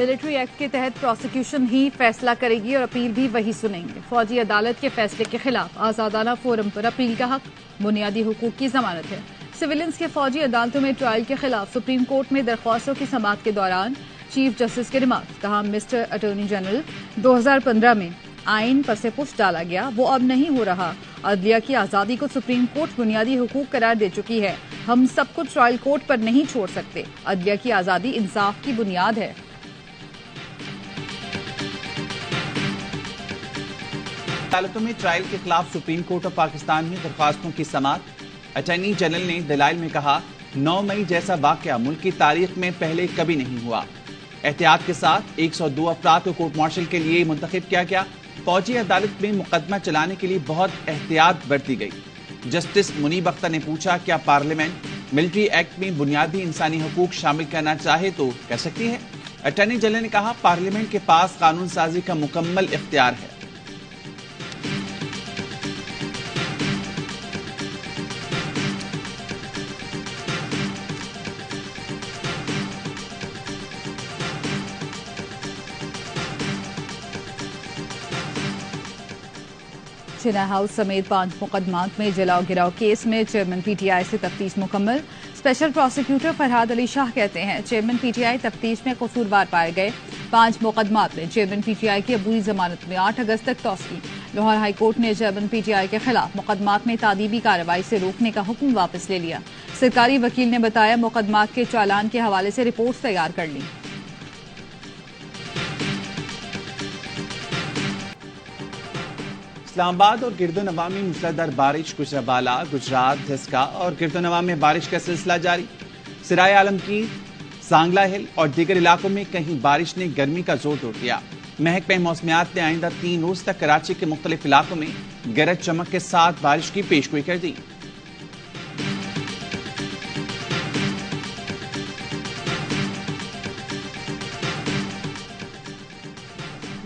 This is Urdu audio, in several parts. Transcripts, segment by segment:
ملٹری ایکٹ کے تحت پروسیکیوشن ہی فیصلہ کرے گی اور اپیل بھی وہی سنیں گے. فوجی عدالت کے فیصلے کے خلاف آزادانہ فورم پر اپیل کا حق بنیادی حقوق کی ضمانت ہے. سویلینز کے فوجی عدالتوں میں ٹرائل کے خلاف سپریم کورٹ میں درخواستوں کی سماعت کے دوران چیف جسٹس کے ریمارکس. کہا مسٹر اٹارنی جنرل 2015 میں آئین پس پش ڈالا گیا، وہ اب نہیں ہو رہا. عدلیہ کی آزادی کو سپریم کورٹ بنیادی حقوق قرار دے چکی ہے. ہم سب کو ٹرائل کورٹ پر نہیں چھوڑ سکتے. عدلیہ کی آزادی انصاف کی بنیاد ہے. عدالتوں میں ٹرائل کے خلاف سپریم کورٹ آف پاکستان میں درخواستوں کی سماعت. اٹارنی جنرل نے دلائل میں کہا 9 مئی جیسا واقعہ ملک کی تاریخ میں پہلے کبھی نہیں ہوا. احتیاط کے ساتھ 102 افراد کو کورٹ مارشل کے لیے منتخب کیا گیا. فوجی عدالت میں مقدمہ چلانے کے لیے بہت احتیاط برتی گئی. جسٹس منیب اختر نے پوچھا کیا پارلیمنٹ ملٹری ایکٹ میں بنیادی انسانی حقوق شامل کرنا چاہے تو کر سکتی ہے. اٹارنی جنرل نے کہا پارلیمنٹ کے پاس قانون سازی کا مکمل اختیار ہے. چنا ہاؤس سمیت 5 مقدمات میں جلاؤ گراؤ کیس میں چیئرمین پی ٹی آئی سے تفتیش مکمل. اسپیشل پروسیکیوٹر فرحاد علی شاہ کہتے ہیں چیئرمین پی ٹی آئی تفتیش میں قصوروار پائے گئے. 5 مقدمات میں چیئرمین پی ٹی آئی کی عبوری ضمانت میں 8 اگست تک توسیع. لاہور ہائی کورٹ نے چیئرمین پی ٹی آئی کے خلاف مقدمات میں تعدیبی کارروائی سے روکنے کا حکم واپس لے لیا. سرکاری وکیل نے بتایا مقدمات کے چالان کے حوالے سے رپورٹس تیار کر لی. اسلام آباد اور گرد و نواح میں موسلادھار بارش. گجرانوالہ، گجرات، دھسکا اور گرد و نواح میں بارش کا سلسلہ جاری. سرائے عالمگیر، سانگلہ ہل اور دیگر علاقوں میں کہیں بارش نے گرمی کا زور توڑ دیا. محکمہ موسمیات نے آئندہ 3 روز تک کراچی کے مختلف علاقوں میں گرج چمک کے ساتھ بارش کی پیشگوئی کر دی.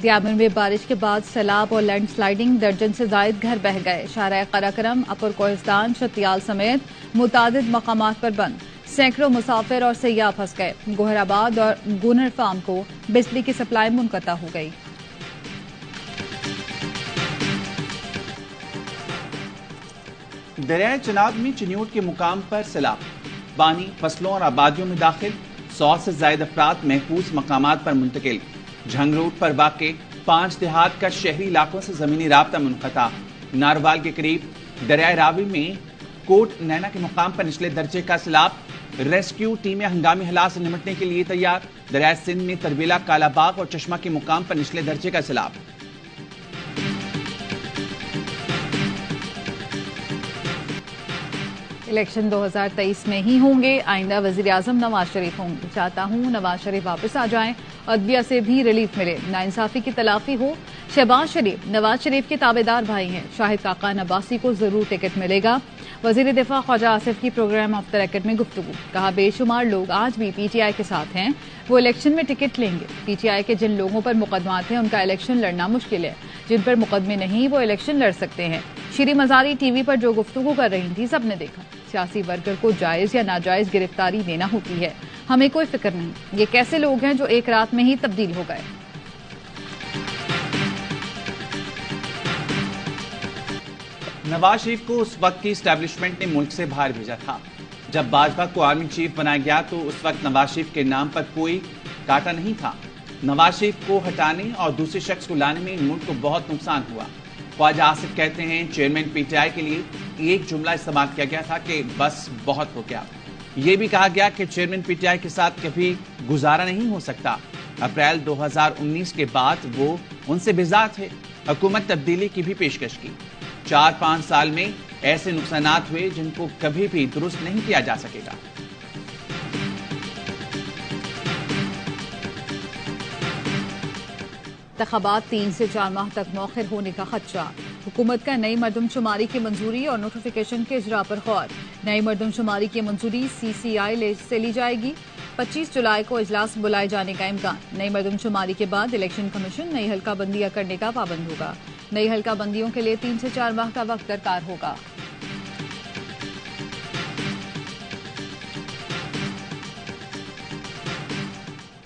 دیامن میں بارش کے بعد سیلاب اور لینڈ سلائیڈنگ، درجن سے زائد گھر بہہ گئے. شارع قراقرم، اپر کوہستان، شتیال سمیت متعدد مقامات پر بند. سینکڑوں مسافر اور سیاح پھنس گئے. گوہر آباد اور گونر فارم کو بجلی کی سپلائی منقطع ہو گئی. دریائے چناب میں چنیوٹ کے مقام پر سیلاب. پانی فصلوں اور آبادیوں میں داخل. 100 سے زائد افراد محفوظ مقامات پر منتقل. جھنگ روڈ پر واقع 5 دیہات کا شہری علاقوں سے زمینی رابطہ منقطع. ناروال کے قریب دریائے راوی میں کوٹ نینا کے مقام پر نچلے درجے کا سیلاب. ریسکیو ٹیمیں ہنگامی حالات سے نمٹنے کے لیے تیار. دریائے سندھ میں تربیلا، کالا باغ اور چشمہ کے مقام پر نچلے درجے کا سیلاب. الیکشن 2023 میں ہی ہوں گے. آئندہ وزیر اعظم نواز شریف ہوں گے. چاہتا ہوں نواز شریف واپس آ جائیں، عدلیہ سے بھی ریلیف ملے، ناانصافی کی تلافی ہو. شہباز شریف نواز شریف کے تابعدار بھائی ہیں. شاہد کاکان عباسی کو ضرور ٹکٹ ملے گا. وزیر دفاع خواجہ آصف کی پروگرام آف دا ریکارڈ میں گفتگو. کہا بے شمار لوگ آج بھی پی ٹی آئی کے ساتھ ہیں، وہ الیکشن میں ٹکٹ لیں گے. پی ٹی آئی کے جن لوگوں پر مقدمات ہیں ان کا الیکشن لڑنا مشکل ہے. جن پر مقدمے نہیں وہ الیکشن لڑ سکتے ہیں. شیریں مزاری ٹی وی پر جو گفتگو کر رہی تھی سب نے دیکھا. سیاسی ورکر کو جائز یا ناجائز گرفتاری دینا ہوتی ہے، ہمیں کوئی فکر نہیں. یہ کیسے لوگ ہیں جو ایک رات میں ہی تبدیل ہو گئے. نواز شریف کو اس وقت کی اسٹیبلشمنٹ نے ملک سے باہر بھیجا تھا. جب باجپا کو آرمی چیف بنایا گیا تو اس وقت نواز شریف کے نام پر کوئی کاٹا نہیں تھا. نواز شریف کو ہٹانے اور دوسرے شخص کو لانے میں ملک کو بہت نقصان ہوا. خواجہ آصف کہتے ہیں چیئرمین پی ٹی آئی کے لیے ایک جملہ استعمال کیا گیا تھا کہ بس بہت ہو گیا. یہ بھی کہا گیا کہ چیئرمین پی ٹی آئی کے ساتھ کبھی گزارا نہیں ہو سکتا. اپریل 2019 کے بعد وہ ان سے بیزار تھے. حکومت تبدیلی کی بھی پیشکش کی. 4-5 سال میں ایسے نقصانات ہوئے جن کو کبھی بھی درست نہیں کیا جا سکے گا. انتخابات 3 سے 4 ماہ تک مؤخر ہونے کا خدشہ. حکومت کا نئی مردم شماری کی منظوری اور نوٹیفیکیشن کے اجراء پر غور. نئی مردم شماری کی منظوری سی سی آئی سے لی جائے گی. 25 جولائی کو اجلاس بلائے جانے کا امکان. نئی مردم شماری کے بعد الیکشن کمیشن نئی حلقہ بندیاں کرنے کا پابند ہوگا. نئی حلقہ بندیوں کے لیے 3 سے 4 ماہ کا وقت درکار ہوگا.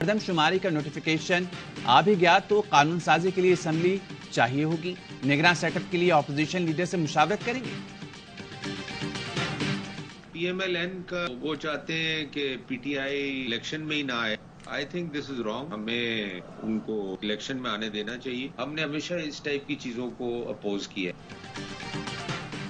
مردم شماری کا نوٹیفیکیشن آ بھی گیا تو قانون سازی کے لیے اسمبلی چاہیے ہوگی. نگراں سیٹ اپ کے لیے اپوزیشن لیڈر سے مشاورت کریں گے. پی ایم ایل این کا وہ چاہتے ہیں کہ پی ٹی آئی الیکشن میں ہی نہ آئے. I think this is wrong. ہمیں ان کو الیکشن میں آنے دینا چاہیے. ہم نے ہمیشہ اس ٹائپ کی چیزوں کو اپوز کیا ہے.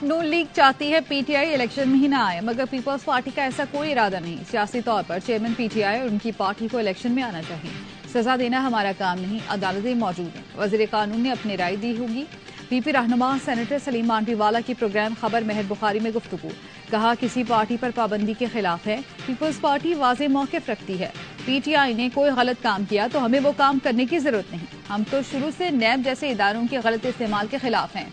نون لیگ چاہتی ہے پی ٹی آئی الیکشن میں ہی نہ آئے، مگر پیپلز پارٹی کا ایسا کوئی ارادہ نہیں. سیاسی طور پر چیئرمین پی ٹی آئی اور ان کی پارٹی کو الیکشن میں آنا چاہیے. سزا دینا ہمارا کام نہیں، عدالتیں موجود ہیں. وزیر قانون نے اپنی رائے دی ہوگی. پی پی رہنما سینیٹر سلیم مانڈی والا کی پروگرام خبر مہر بخاری میں گفتگو. کہا کسی پارٹی پر پابندی کے خلاف ہے. پیپلز پارٹی واضح موقف رکھتی ہے. پی ٹی آئی نے کوئی غلط کام کیا تو ہمیں وہ کام کرنے کی ضرورت نہیں. ہم تو شروع سے نیب جیسے اداروں کے غلط استعمال کے خلاف ہیں.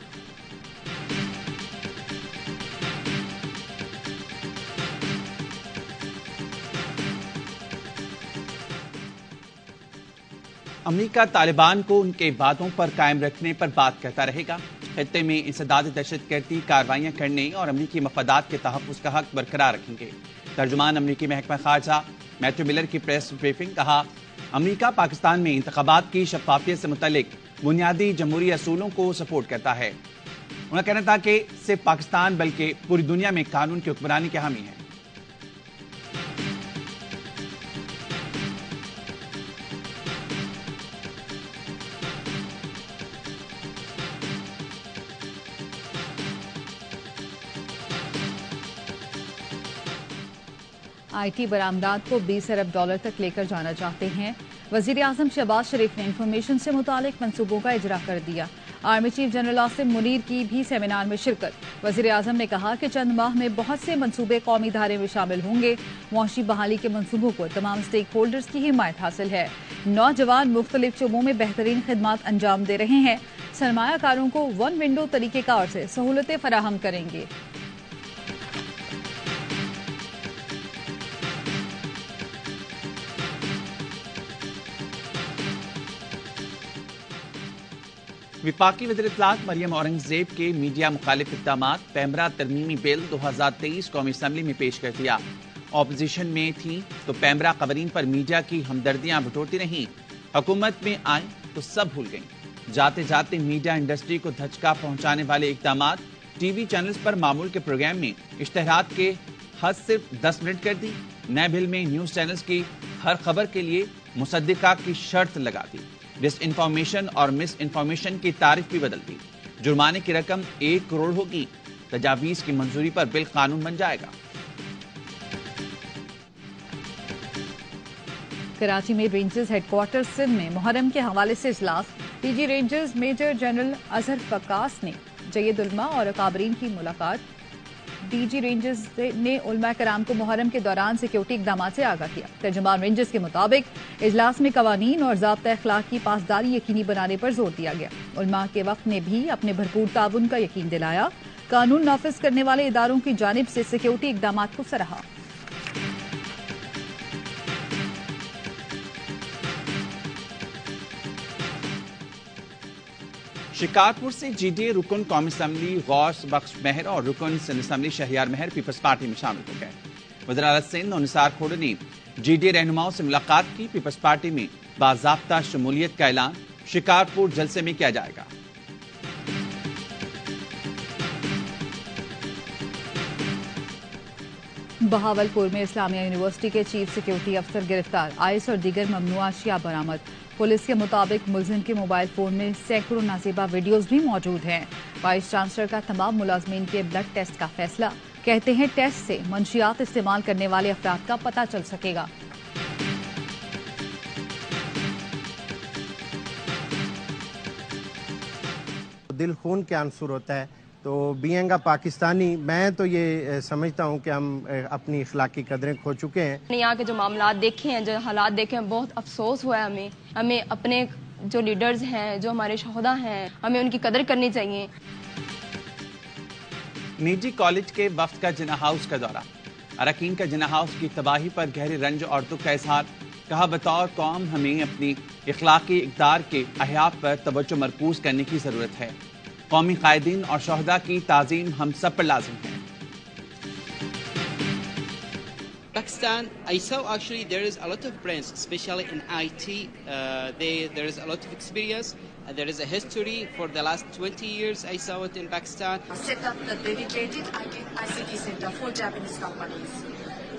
امریکہ طالبان کو ان کے وعدوں پر قائم رکھنے پر بات کرتا رہے گا. خطے میں انسداد دہشت گردی کارروائیاں کرنے اور امریکی مفادات کے تحفظ کا حق برقرار رکھیں گے. ترجمان امریکی محکمہ خارجہ میتھیو ملر کی پریس بریفنگ. کہا امریکہ پاکستان میں انتخابات کی شفافیت سے متعلق بنیادی جمہوری اصولوں کو سپورٹ کرتا ہے. انہوں نے کہنا تھا کہ صرف پاکستان بلکہ پوری دنیا میں قانون کی حکمرانی کے حامی ہے. آئی ٹی برآمدات کو 20 ارب ڈالر تک لے کر جانا چاہتے ہیں. وزیر اعظم شہباز شریف نے انفارمیشن سے متعلق منصوبوں کا اجرا کر دیا. Army chief general Asim Munir کی بھی سیمینار میں شرکت. وزیر اعظم نے کہا کہ چند ماہ میں بہت سے منصوبے قومی دھارے میں شامل ہوں گے. معاشی بحالی کے منصوبوں کو تمام اسٹیک ہولڈرز کی حمایت حاصل ہے. نوجوان مختلف شعبوں میں بہترین خدمات انجام دے رہے ہیں. سرمایہ کاروں کو ون ونڈو طریقہ کار سے سہولتیں فراہم کریں گے. وفاقی وزیر اطلاعات مریم اورنگزیب کے میڈیا مخالف اقدامات پیمرا ترمیمی بل 2023 قومی اسمبلی میں پیش کر دیا. اپوزیشن میں تھیں تو پیمرا قوانین پر میڈیا کی ہمدردیاں بٹورتی رہیں. حکومت میں آئیں تو سب بھول گئیں. جاتے جاتے میڈیا انڈسٹری کو دھچکا پہنچانے والے اقدامات. ٹی وی چینلز پر معمول کے پروگرام میں اشتہارات کے حد صرف 10 منٹ کر دی. نئے بل میں نیوز چینلز کی ہر خبر کے لیے مصدقہ کی شرط لگا دی. ڈس انفارمیشن اور مس انفارمیشن کی تعریف بھی بدل دی. جرمانے کی رقم 1 کروڑ ہوگی. تجاویز کی منظوری پر بل قانون بن جائے گا. کراچی میں رینجرز ہیڈ کوارٹر سندھ میں محرم کے حوالے سے اجلاس. D G Rangers major general Azhar فقاس نے جید علماء اور اکابرین کی ملاقات. ڈی جی رینجرز نے علماء کرام کو محرم کے دوران سیکیورٹی اقدامات سے آگاہ کیا. ترجمان رینجرز کے مطابق اجلاس میں قوانین اور ضابطہ اخلاق کی پاسداری یقینی بنانے پر زور دیا گیا. علماء کے وقت نے بھی اپنے بھرپور تعاون کا یقین دلایا. قانون نافذ کرنے والے اداروں کی جانب سے سیکیورٹی اقدامات کو سراہا. شکارپور سے جی ڈی اے رکن قومی اسمبلی غوث بخش مہر اور رکن سندھ اسمبلی شہریار مہر پیپلز پارٹی میں شامل ہو گئے. وزیر اعلیٰ سندھ اور نثار کھوڑے نے جی ڈی اے رہنماؤں سے ملاقات کی. پیپلز پارٹی میں باضابطہ شمولیت کا اعلان. شکارپور جلسے میں کیا جائے گا. بہاولپور میں اسلامیہ یونیورسٹی کے چیف سیکیورٹی افسر گرفتار. آئس اور دیگر ممنوعہ اشیاء برآمد. پولیس کے مطابق ملزم کے موبائل فون میں سینکڑوں نازیبہ ویڈیوز بھی موجود ہیں. وائس چانسلر کا تمام ملازمین کے بلڈ ٹیسٹ کا فیصلہ. کہتے ہیں ٹیسٹ سے منشیات استعمال کرنے والے افراد کا پتہ چل سکے گا. دل خون کے عنصر ہوتا ہے تو بینگ اے پاکستانی میں تو یہ سمجھتا ہوں کہ ہم اپنی اخلاقی قدریں کھو چکے ہیں. یہاں کے جو معاملات دیکھے ہیں، جو حالات دیکھے ہیں، بہت افسوس ہوا ہے. ہمیں اپنے جو لیڈرز ہیں، جو ہمارے شہداء ہیں، ہمیں ان کی قدر کرنی چاہیے. نجی کالج کے وفد کا جناح ہاؤس کا دورہ. اراکین کا جناح ہاؤس کی تباہی پر گہرے رنج اور دکھ کا اظہار. کہا بطور قوم ہمیں اپنی اخلاقی اقدار کے احیا پر توجہ مرکوز کرنے کی ضرورت ہے. قومی قائدین اور شہداء کی تعظیم ہم سب پر لازم ہے. Pakistan, I saw actually there is a lot of brands, especially in IT. There is a lot of experience. There is a history for the last 20 years. I saw it in Pakistan. Set up the dedicated ICT center for Japanese companies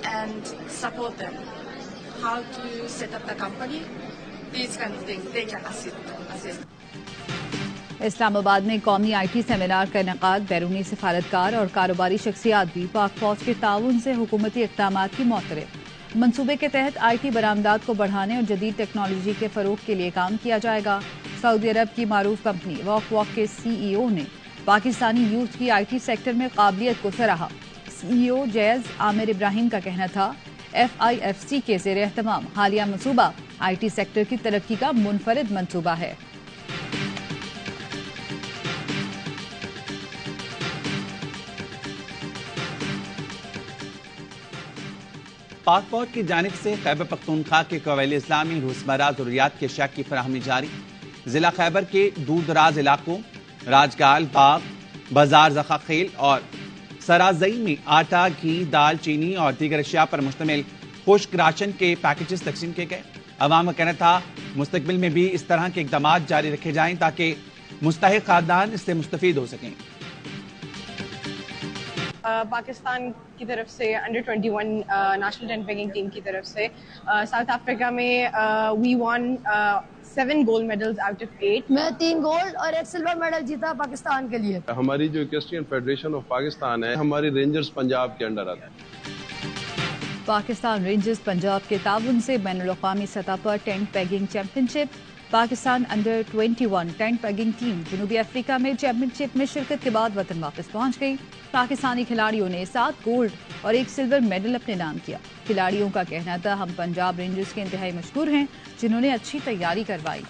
and support them. How to set up the company, these kind of things they can assist. اسلام آباد میں قومی IT سیمینار کا انعقاد. بیرونی سفارتکار اور کاروباری شخصیات بھی پاک فوج کے تعاون سے حکومتی اقدامات کی معترف. منصوبے کے تحت IT برآمدات کو بڑھانے اور جدید ٹیکنالوجی کے فروغ کے لیے کام کیا جائے گا. سعودی عرب کی معروف کمپنی واک کے CEO نے پاکستانی یوتھ کی IT سیکٹر میں قابلیت کو سراہا. CEO جیز عامر ابراہیم کا کہنا تھا FIFC کے زیر اہتمام حالیہ منصوبہ IT سیکٹر کی ترقی کا منفرد منصوبہ ہے. پاک فوج کی جانب سے خیبر پختونخوا کے قبائلی اضلاع میں روزمرہ ضروریات کی اشیاء کی فراہمی جاری. ضلع خیبر کے دور دراز علاقوں راجگال، باغ، بازار زخاخیل اور سرازئی میں آٹا، گھی، دال، چینی اور دیگر اشیاء پر مشتمل خشک راشن کے پیکیجز تقسیم کیے گئے. عوام کا کہنا تھا مستقبل میں بھی اس طرح کے اقدامات جاری رکھے جائیں تاکہ مستحق خاندان اس سے مستفید ہو سکیں. پاکستان کی طرف سے under 21 national tent pegging team کی طرف سے ساؤتھ افریقہ میں we won 7 gold medals out of 8. میں 3 گولڈ اور 1 سلور میڈل جیتا پاکستان کے لیے. ہماری جو ایکویسٹرین فیڈریشن آف پاکستان ہے ہماری رینجرز پنجاب کے انڈر آتا ہے. پاکستان رینجرز پنجاب کے تعاون سے بین الاقوامی سطح پر tent pegging championship. Pakistan under 21 tent pegging team جنوبی افریقہ میں چیمپئن شپ میں شرکت کے بعد وطن واپس پہنچ گئی. پاکستانی کھلاڑیوں نے 7 گولڈ اور 1 سلور میڈل اپنے نام کیا. کھلاڑیوں کا کہنا تھا ہم پنجاب رینجرز کے انتہائی مشکور ہیں جنہوں نے اچھی تیاری کروائی.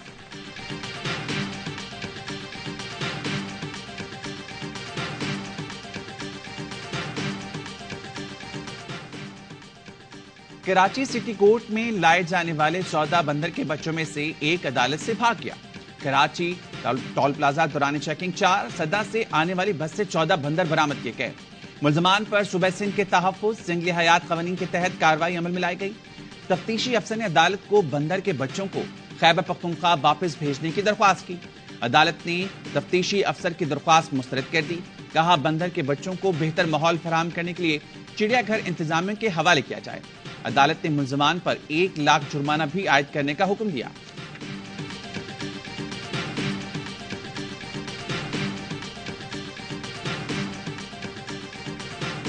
کراچی سٹی کورٹ میں لائے جانے والے 14 بندر کے بچوں میں سے ایک عدالت سے بھاگ گیا. کراچی ٹول پلازا دوران چیکنگ 4 سدا سے آنے والی بس سے 14 بندر برآمد کیے گئے. ملزمان پر صوبہ سندھ کے تحفظ جنگلی حیات قوانین کے تحت کارروائی عمل میں لائی گئی. تفتیشی افسر نے عدالت کو بندر کے بچوں کو خیبر پختونخوا واپس بھیجنے کی درخواست کی. عدالت نے تفتیشی افسر کی درخواست مسترد کر دی. کہا بندر کے بچوں کو بہتر ماحول فراہم کرنے کے لیے چڑیا گھر انتظامیہ کے حوالے کیا جائے. عدالت نے ملزمان پر 1 لاکھ جرمانہ بھی عائد کرنے کا حکم دیا.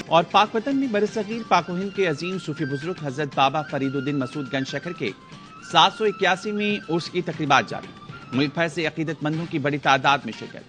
اور پاک وطن میں برصغیر پاک و ہند کے عظیم صوفی بزرگ حضرت بابا فرید الدین مسعود گنج شکر کے 781 میں عرس کی تقریبات جاری. ملک بھر سے عقیدت مندوں کی بڑی تعداد میں شرکت.